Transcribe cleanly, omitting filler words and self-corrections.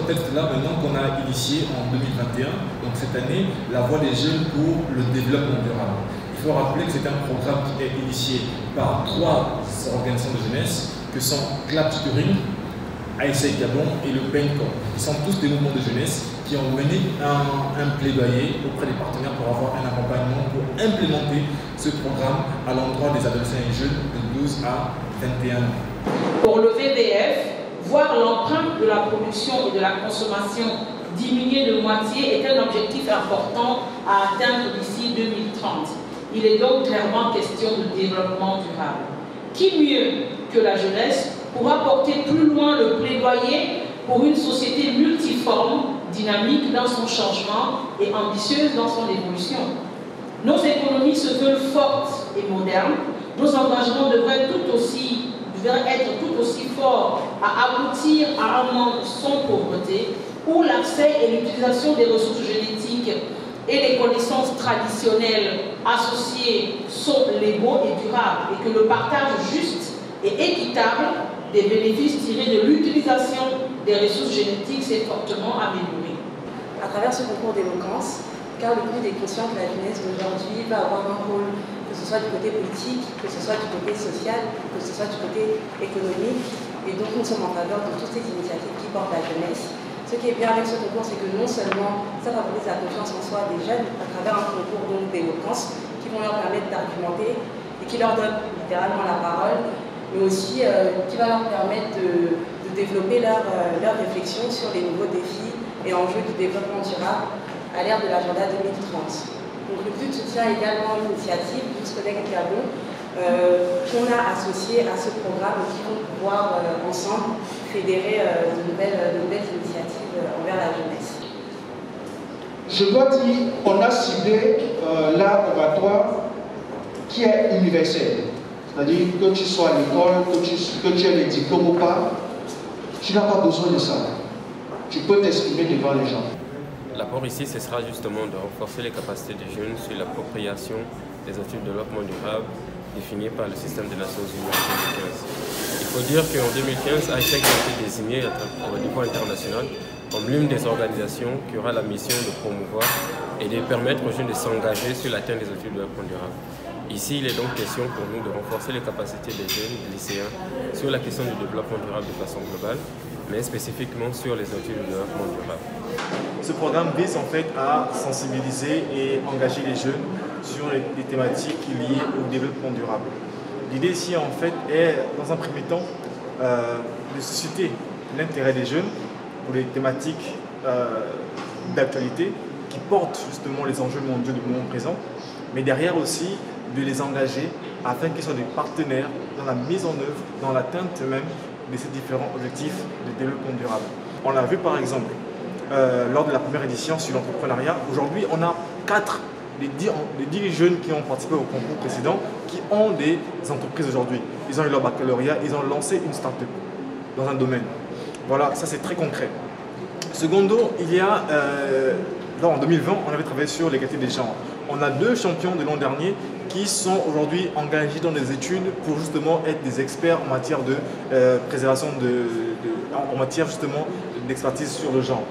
contexte-là maintenant qu'on a initié en 2021, donc cette année, la Voix des jeunes pour le développement durable. Il faut rappeler que c'est un programme qui est initié par 3 organisations de jeunesse que sont Clap Turing, ASEC Gabon et le PENCOM. Ils sont tous des mouvements de jeunesse qui ont mené un plaidoyer auprès des partenaires pour avoir un accompagnement pour implémenter ce programme à l'endroit des adolescents et jeunes de 12 à 21 ans. Pour le VDF, voir l'empreinte de la production et de la consommation diminuer de moitié est un objectif important à atteindre d'ici 2030. Il est donc clairement question de développement durable. Qui mieux que la jeunesse pourra porter plus loin le plaidoyer pour une société multiforme, dynamique dans son changement et ambitieuse dans son évolution. Nos économies se veulent fortes et modernes. Nos engagements devraient être tout aussi forts à aboutir à un monde sans pauvreté, où l'accès et l'utilisation des ressources génétiques et les connaissances traditionnelles associées sont légaux et durables, et que le partage juste et équitable des bénéfices tirés de l'utilisation des ressources génétiques s'est fortement amélioré. À travers ce concours d'éloquence, Carl Le Goude est conscient que la jeunesse d'aujourd'hui va avoir un rôle, que ce soit du côté politique, que ce soit du côté social, que ce soit du côté économique. Et donc nous sommes en faveur de toutes ces initiatives qui portent la jeunesse. Ce qui est bien avec ce concours, c'est que non seulement ça favorise la confiance en soi des jeunes à travers un concours d'éloquence qui vont leur permettre d'argumenter et qui leur donne littéralement la parole, mais aussi qui va leur permettre de développer leur réflexion sur les nouveaux défis et enjeux du développement durable à l'ère de l'agenda 2030. Donc le but soutient également une initiative, 12 collègues Gabon, qu'on a associé à ce programme et qui vont pouvoir ensemble fédérer de nouvelles initiatives envers la jeunesse. Je dois dire qu'on a ciblé l'art oratoire qui est universel. C'est-à-dire que tu sois à l'école, que tu aies les diplômes ou pas, tu n'as pas besoin de ça. Tu peux t'exprimer devant les gens. L'apport ici, ce sera justement de renforcer les capacités des jeunes sur l'appropriation des objectifs de développement durable définis par le système des Nations Unies en 2015. Il faut dire qu'en 2015, ASEC a été désigné au niveau international comme l'une des organisations qui aura la mission de promouvoir et de permettre aux jeunes de s'engager sur l'atteinte des objectifs de développement durable. Ici, il est donc question pour nous de renforcer les capacités des jeunes lycéens sur la question du développement durable de façon globale, mais spécifiquement sur les objectifs de développement durable. Ce programme vise en fait à sensibiliser et engager les jeunes sur les thématiques liées au développement durable. L'idée ici en fait est, dans un premier temps, de susciter l'intérêt des jeunes pour les thématiques d'actualité qui portent justement les enjeux mondiaux du moment présent, mais derrière aussi de les engager afin qu'ils soient des partenaires dans la mise en œuvre, dans l'atteinte même de ces différents objectifs de développement durable. On l'a vu par exemple lors de la première édition sur l'entrepreneuriat. Aujourd'hui, on a 4 des 10 jeunes qui ont participé au concours précédent qui ont des entreprises aujourd'hui. Ils ont eu leur baccalauréat, ils ont lancé une start-up dans un domaine. Voilà, ça c'est très concret. Secondo, il y a, là en 2020, on avait travaillé sur l'égalité des genres. On a 2 champions de l'an dernier qui sont aujourd'hui engagés dans des études pour justement être des experts en matière de préservation en matière justement d'expertise sur le genre.